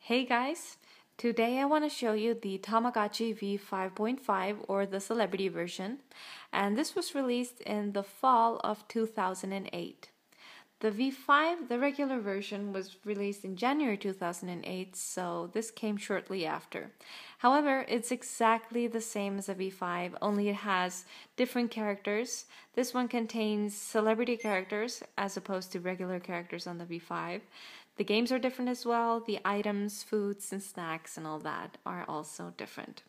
Hey guys, today I want to show you the Tamagotchi V5.5 or the celebrity version, and this was released in the fall of 2008. The V5, the regular version, was released in January 2008, so this came shortly after. However, it's exactly the same as a V5, only it has different characters. This one contains celebrity characters as opposed to regular characters on the V5. The games are different as well. The items, foods, and snacks and all that are also different.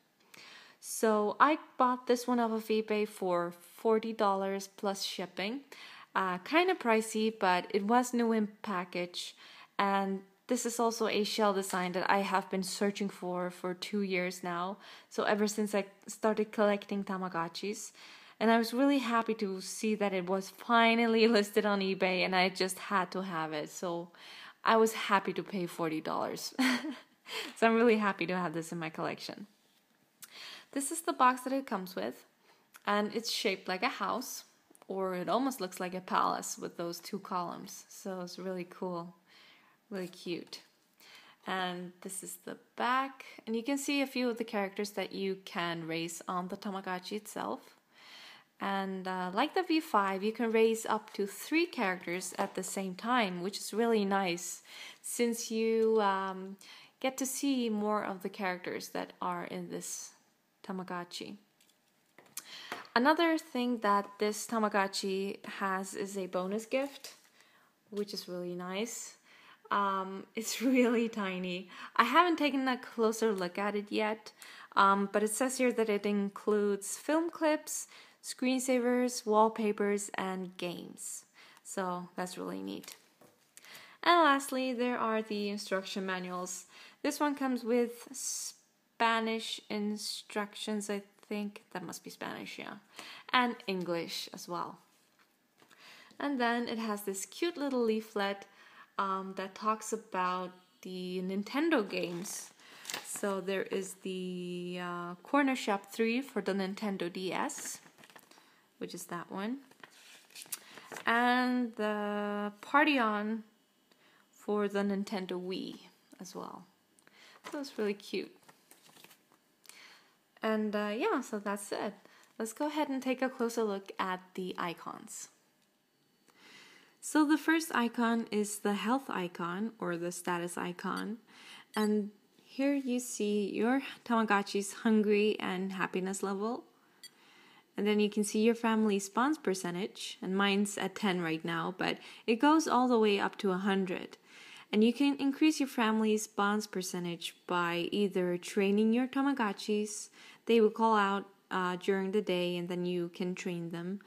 So I bought this one off of eBay for $40 plus shipping. Kind of pricey, but it was new in package. And this is also a shell design that I have been searching for 2 years now. So ever since I started collecting Tamagotchis. And I was really happy to see that it was finally listed on eBay and I just had to have it. So I was happy to pay $40. So I'm really happy to have this in my collection. This is the box that it comes with, and it's shaped like a house, or it almost looks like a palace with those two columns. So it's really cool, really cute. And this is the back, and you can see a few of the characters that you can raise on the Tamagotchi itself. And like the V5, you can raise up to 3 characters at the same time, which is really nice since you get to see more of the characters that are in this Tamagotchi. Another thing that this Tamagotchi has is a bonus gift, which is really nice. It's really tiny. I haven't taken a closer look at it yet, but it says here that it includes film clips, screensavers, wallpapers, and games. So that's really neat. And lastly, there are the instruction manuals. This one comes with Spanish instructions, I think. That must be Spanish, yeah. And English as well. And then it has this cute little leaflet that talks about the Nintendo games. So there is the Corner Shop 3 for the Nintendo DS, which is that one, and the Party On for the Nintendo Wii as well. So it's really cute. And yeah, so that's it. Let's go ahead and take a closer look at the icons. So the first icon is the health icon or the status icon, and here you see your Tamagotchi's hungry and happiness level. And then you can see your family's bonds percentage, and mine's at 10 right now, but it goes all the way up to 100. And you can increase your family's bonds percentage by either training your Tamagotchis, they will call out during the day and then you can train them,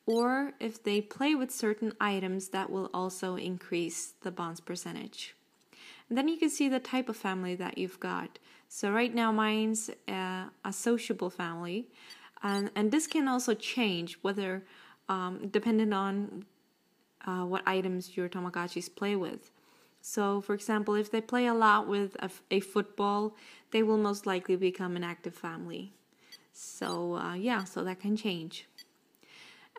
or if they play with certain items, that will also increase the bonds percentage. And then you can see the type of family that you've got. So right now mine's a sociable family. And this can also change whether depending on what items your Tamagotchis play with. So, for example, if they play a lot with a football, they will most likely become an active family. So, yeah, so that can change.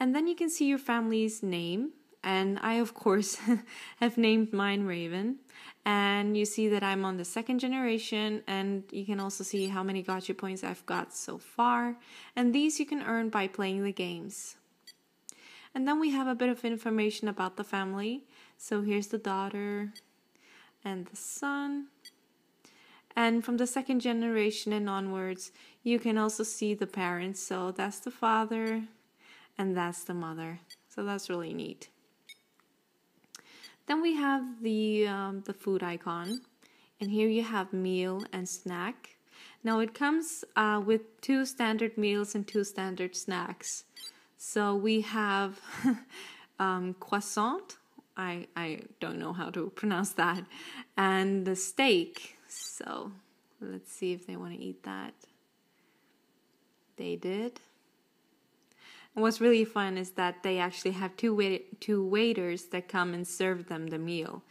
And then you can see your family's name. And I, of course, have named mine Raven. And you see that I'm on the 2nd generation, and you can also see how many gotcha points I've got so far. And these you can earn by playing the games. And then we have a bit of information about the family. So here's the daughter and the son. And from the 2nd generation and onwards, you can also see the parents. So that's the father and that's the mother. So that's really neat. Then we have the food icon, and here you have meal and snack. Now it comes with 2 standard meals and 2 standard snacks. So we have croissant, I don't know how to pronounce that, and the steak. So let's see if they want to eat that. They did. And what's really fun is that they actually have two waiters that come and serve them the meal.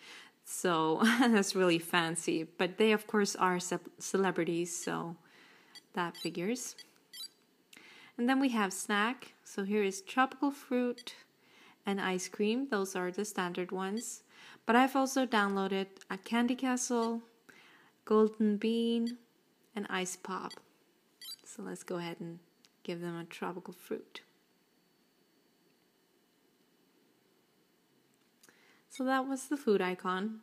So that's really fancy. But they, of course, are celebrities, so that figures. And then we have snack. So here is tropical fruit and ice cream. Those are the standard ones. But I've also downloaded a Candy Castle, golden bean, and ice pop. So let's go ahead and give them a tropical fruit. So that was the food icon.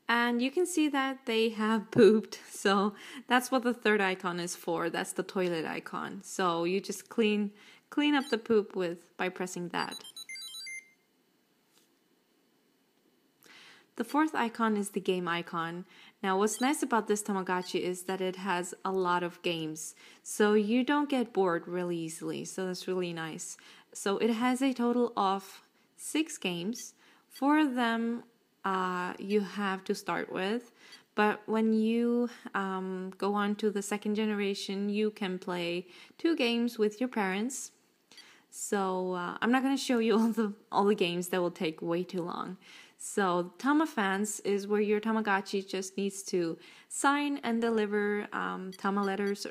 And you can see that they have pooped. So that's what the third icon is for. That's the toilet icon. So you just clean up the poop by pressing that. The fourth icon is the game icon. Now what's nice about this Tamagotchi is that it has a lot of games. So you don't get bored really easily. So that's really nice. So it has a total of 6 games. 4 of them you have to start with. But when you go on to the second generation, you can play 2 games with your parents. So I'm not going to show you all the games. That will take way too long. So Tamafans is where your Tamagotchi just needs to sign and deliver Tama letters,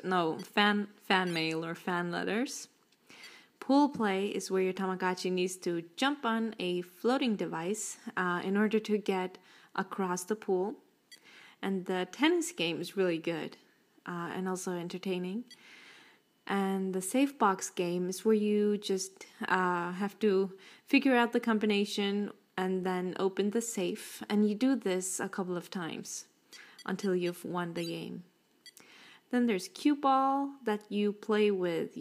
fan mail or fan letters. Pool play is where your Tamagotchi needs to jump on a floating device in order to get across the pool. And the tennis game is really good and also entertaining. And the safe box game is where you just have to figure out the combination and then open the safe. And you do this a couple of times until you've won the game. Then there's cue ball that you play with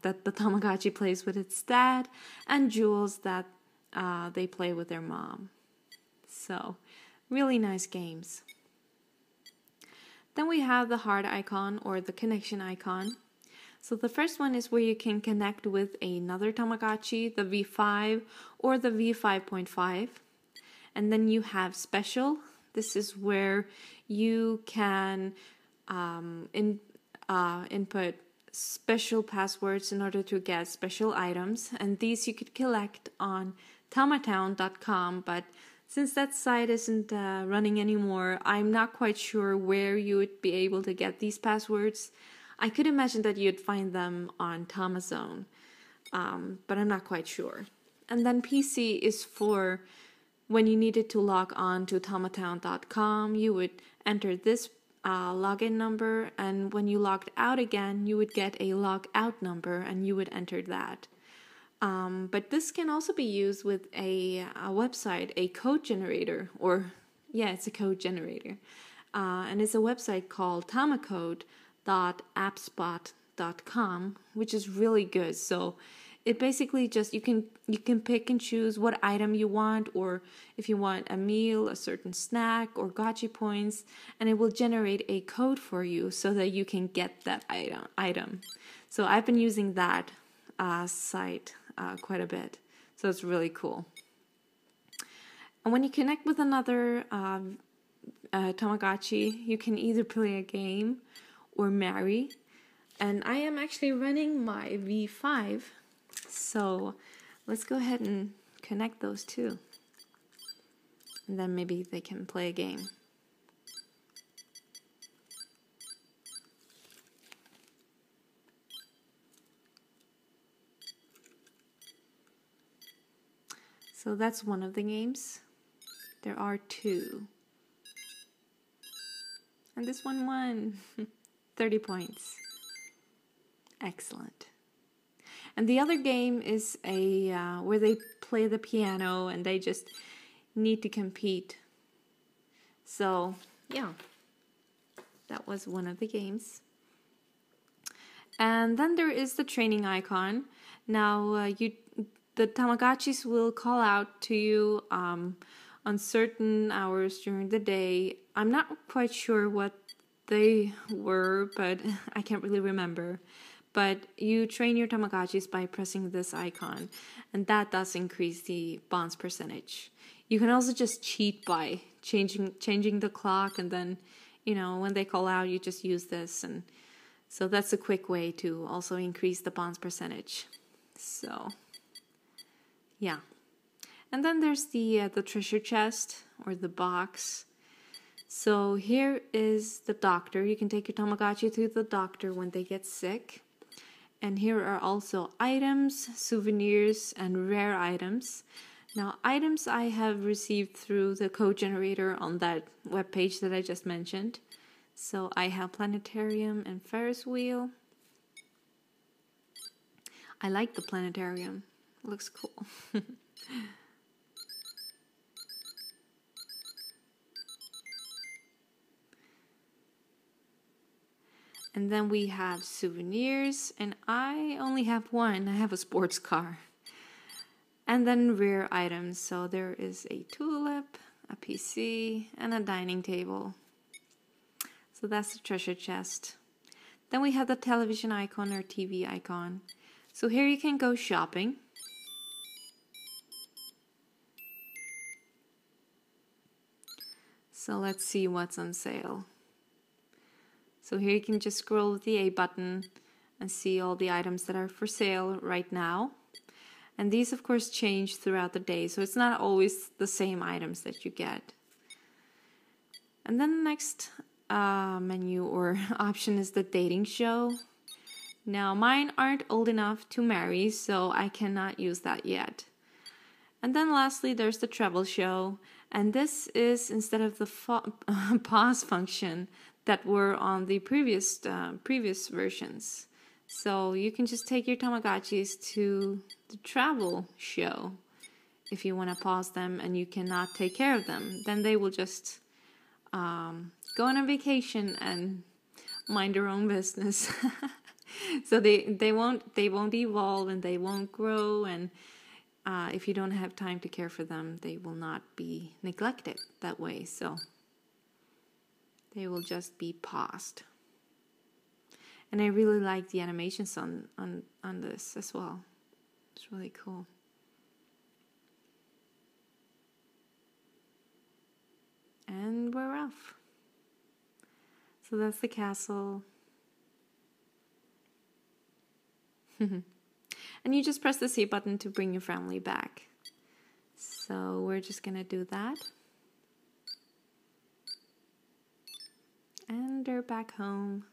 that the Tamagotchi plays with its dad, and jewels that they play with their mom. So, really nice games. Then we have the heart icon or the connection icon. So the first one is where you can connect with another Tamagotchi, the V5 or the V5.5. And then you have special. This is where you can input special passwords in order to get special items. And these you could collect on tamatown.com, but since that site isn't running anymore, I'm not quite sure where you would be able to get these passwords. I could imagine that you'd find them on Tamazone, but I'm not quite sure. And then PC is for when you needed to log on to tamatown.com, you would enter this login number, and when you logged out again, you would get a logout number, and you would enter that. But this can also be used with a website, a code generator, it's a code generator. And it's a website called tamacode.appspot.com, which is really good. So it basically just, you can pick and choose what item you want, or if you want a meal, a certain snack, or gotchi points, and it will generate a code for you so that you can get that item. So I've been using that site quite a bit. So it's really cool. And when you connect with another Tamagotchi, you can either play a game or marry. And I am actually running my V5. So let's go ahead and connect those two. And then maybe they can play a game. So that's one of the games. There are 2. And this one won 30 points. Excellent. And the other game is where they play the piano and they just need to compete. So, yeah. That was one of the games. And then there is the training icon. Now, the Tamagotchis will call out to you on certain hours during the day. I'm not quite sure what they were, but I can't really remember. But you train your Tamagotchis by pressing this icon, and that does increase the bonds percentage. You can also just cheat by changing the clock, and then, when they call out, you just use this. And so that's a quick way to also increase the bonds percentage. So, yeah. And then there's the treasure chest or the box. So here is the doctor. You can take your Tamagotchi to the doctor when they get sick. And here are also items, souvenirs, and rare items. Now, items I have received through the code generator on that webpage that I just mentioned. So I have planetarium and Ferris wheel. I like the planetarium. It looks cool. And then we have souvenirs, and I only have one. I have a sports car. And then rare items. So there is a tulip, a PC, and a dining table. So that's the treasure chest. Then we have the television icon or TV icon. So here you can go shopping. So let's see what's on sale. So here you can just scroll with the A button and see all the items that are for sale right now. And these of course change throughout the day, so it's not always the same items that you get. And then the next menu or option is the dating show. Now mine aren't old enough to marry, so I cannot use that yet. And then lastly there's the travel show, and this is instead of the pause function that were on the previous versions. So you can just take your Tamagotchis to the travel show if you want to pause them and you cannot take care of them. Then they will just go on a vacation and mind their own business. So they won't evolve and they won't grow, and if you don't have time to care for them, they will not be neglected that way. So they will just be paused. And I really like the animations on this as well. It's really cool. And we're off. So that's the castle. And you just press the C button to bring your family back. So we're just gonna do that. And they're back home.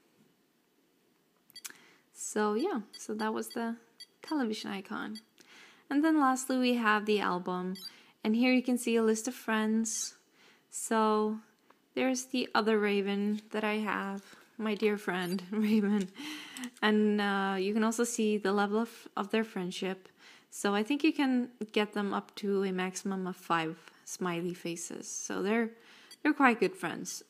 So yeah, so that was the television icon. And then lastly we have the album. And here you can see a list of friends. So there's the other Raven that I have, my dear friend Raven. And you can also see the level of their friendship. So I think you can get them up to a maximum of 5 smiley faces. So they're quite good friends.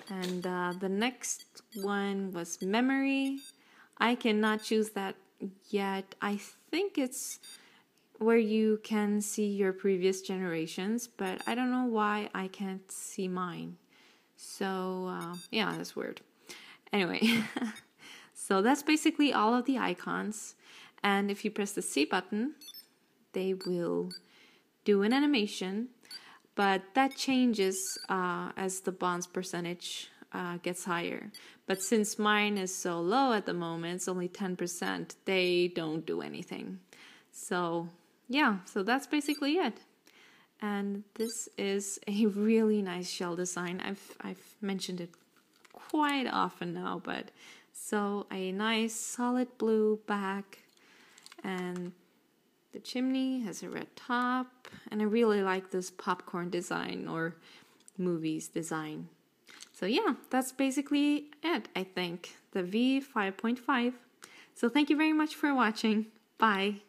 And the next one was memory. I cannot choose that yet. I think it's where you can see your previous generations, but I don't know why I can't see mine. So yeah, that's weird. Anyway, so that's basically all of the icons. And if you press the C button, they will do an animation. But that changes as the bonds percentage gets higher. But since mine is so low at the moment, it's only 10%, they don't do anything. So yeah, so that's basically it. And this is a really nice shell design. I've mentioned it quite often now, but so a nice solid blue back, and the chimney has a red top, and I really like this popcorn design or movies design. So yeah, that's basically it, I think. The V5.5. So thank you very much for watching. Bye.